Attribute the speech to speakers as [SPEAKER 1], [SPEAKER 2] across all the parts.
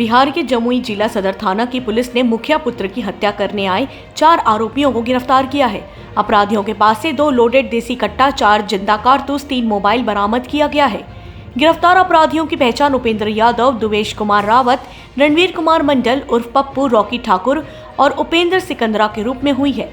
[SPEAKER 1] बिहार के जमुई जिला सदर थाना की पुलिस ने मुखिया पुत्र की हत्या करने आए 4 आरोपियों को गिरफ्तार किया है। अपराधियों के पास से 2 लोडेड देसी कट्टा, 4 जिंदा कारतूस, 3 मोबाइल बरामद किया गया है। गिरफ्तार अपराधियों की पहचान उपेंद्र यादव, दुवेश कुमार रावत, रणवीर कुमार मंडल उर्फ पप्पू, रॉकी ठाकुर और उपेंद्र सिकंदरा के रूप में हुई है।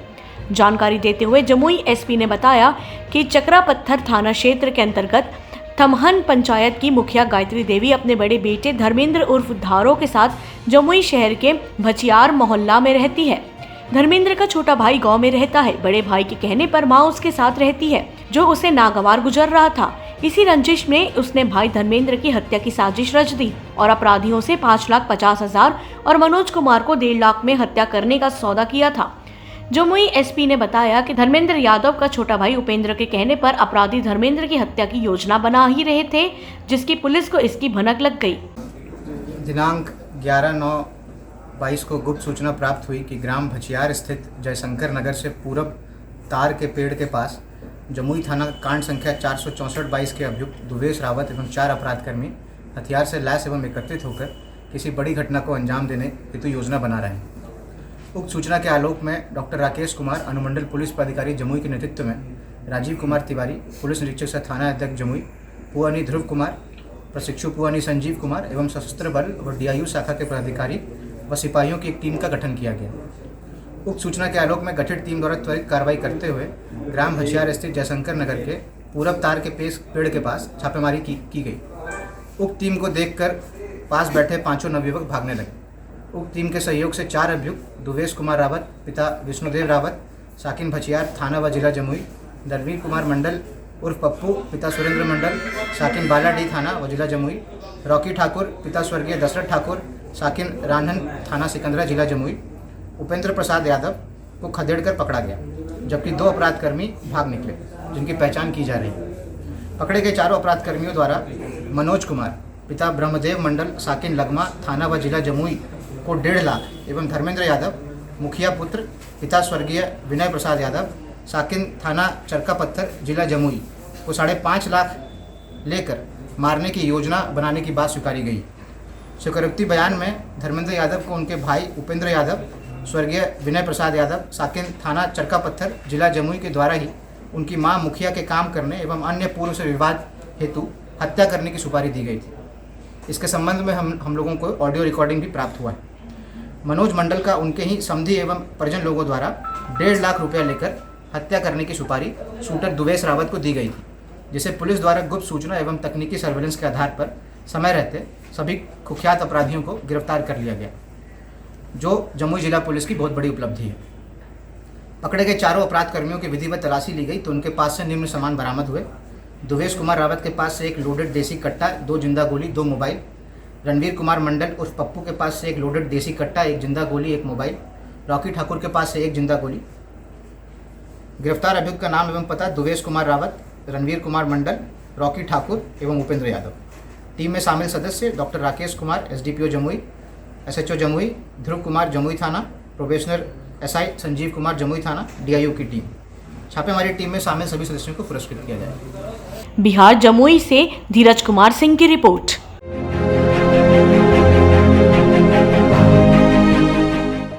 [SPEAKER 1] जानकारी देते हुए जमुई एसपी ने बताया कि चकरा पत्थर थाना क्षेत्र के अंतर्गत थमहन पंचायत की मुखिया गायत्री देवी अपने बड़े बेटे धर्मेंद्र उर्फ धारो के साथ जमुई शहर के भचियार मोहल्ला में रहती है। धर्मेंद्र का छोटा भाई गांव में रहता है। बड़े भाई के कहने पर मां उसके साथ रहती है, जो उसे नागवार गुजर रहा था। इसी रंजिश में उसने भाई धर्मेंद्र की हत्या की साजिश रच दी और अपराधियों से 5,50,000 और मनोज कुमार को 1.5 लाख में हत्या करने का सौदा किया था। जमुई एसपी ने बताया कि धर्मेंद्र यादव का छोटा भाई उपेंद्र के कहने पर अपराधी धर्मेंद्र की हत्या की योजना बना ही रहे थे, जिसकी पुलिस को इसकी भनक लग गई।
[SPEAKER 2] दिनांक 11/9/22 को गुप्त सूचना प्राप्त हुई कि ग्राम भचियार स्थित जयशंकर नगर से पूरब तार के पेड़ के पास जमुई थाना कांड संख्या 464/22 के अभियुक्त दुवेश रावत एवं 4 अपराधकर्मी हथियार से लैस एवं एकत्रित होकर किसी बड़ी घटना को अंजाम देने हेतु योजना बना रहे हैं। उक्त सूचना के आलोक में डॉक्टर राकेश कुमार, अनुमंडल पुलिस पदाधिकारी जमुई के नेतृत्व में राजीव कुमार तिवारी, पुलिस निरीक्षक सह थाना अध्यक्ष जमुई, पुआनी ध्रुव कुमार, प्रशिक्षु पुआनी संजीव कुमार एवं सशस्त्र बल और DIU शाखा के पदाधिकारी व सिपाहियों की एक टीम का गठन किया गया। उक्त सूचना के आलोक में गठित टीम द्वारा त्वरित कार्रवाई करते हुए ग्राम भचियार स्थित जयशंकर नगर के पूरब तार के पेड़ के पास छापेमारी की गई। उक्त टीम को देखकर पास बैठे 5 नवयुवक भागने लगे। उक्त टीम के सहयोग से 4 अभियुक्त दुवेश कुमार रावत, पिता विष्णुदेव रावत, साकिन भचियार थाना व जिला जमुई, रणवीर कुमार मंडल उर्फ पप्पू, पिता सुरेंद्र मंडल, साकिन बालाडी थाना व जिला जमुई, रॉकी ठाकुर, पिता स्वर्गीय दशरथ ठाकुर, साकिन रान्हन थाना सिकंदरा जिला जमुई, उपेंद्र प्रसाद यादव को खदेड़ कर पकड़ा गया, जबकि 2 अपराधकर्मी भाग निकले, जिनकी पहचान की जा रही है। पकड़े गए 4 अपराधकर्मियों द्वारा मनोज कुमार, पिता ब्रह्मदेव मंडल, साकिन लगमा थाना व जिला जमुई को 1.5 लाख एवं धर्मेंद्र यादव, मुखिया पुत्र, पिता स्वर्गीय विनय प्रसाद यादव, साकिन थाना चरका पत्थर जिला जमुई को 5.5 लाख लेकर मारने की योजना बनाने की बात स्वीकारी गई। स्वीकारोक्ति बयान में धर्मेंद्र यादव को उनके भाई उपेंद्र यादव, स्वर्गीय विनय प्रसाद यादव, साकिन थाना चरका पत्थर जिला जमुई के द्वारा ही उनकी मां मुखिया के काम करने एवं अन्य पूर्व से विवाद हेतु हत्या करने की सुपारी दी गई थी। इसके संबंध में हम लोगों को ऑडियो रिकॉर्डिंग भी प्राप्त हुआ है। मनोज मंडल का उनके ही समधी एवं परिजन लोगों द्वारा 1.5 लाख रुपया लेकर हत्या करने की सुपारी शूटर दुवेश रावत को दी गई थी, जिसे पुलिस द्वारा गुप्त सूचना एवं तकनीकी सर्वेलेंस के आधार पर समय रहते सभी कुख्यात अपराधियों को गिरफ्तार कर लिया गया, जो जमुई जिला पुलिस की बहुत बड़ी उपलब्धि है। पकड़े गए 4 अपराधकर्मियों की विधिवत तलाशी ली गई तो उनके पास से निम्न सामान बरामद हुए। दुवेश कुमार रावत के पास से 1 लोडेड देसी कट्टा, 2 जिंदा गोली, 2 मोबाइल। रणवीर कुमार मंडल उर्फ पप्पू के पास से 1 लोडेड देसी कट्टा, 1 जिंदा गोली, 1 मोबाइल। रॉकी ठाकुर के पास से 1 जिंदा गोली। गिरफ्तार अभियुक्त का नाम एवं पता दुवेश कुमार रावत, रणवीर कुमार मंडल, रॉकी ठाकुर एवं उपेंद्र यादव। टीम में शामिल सदस्य doctor Rakesh Kumar, SDPO Jamui, SHO Jamui, Dhruv Kumar Jamui थाना, प्रोबेशनर SI संजीव कुमार जमुई थाना, DIU की टीम। छापेमारी टीम में शामिल सभी सदस्यों को पुरस्कृत किया जाएगा।
[SPEAKER 1] बिहार जमुई से धीरज कुमार सिंह की रिपोर्ट।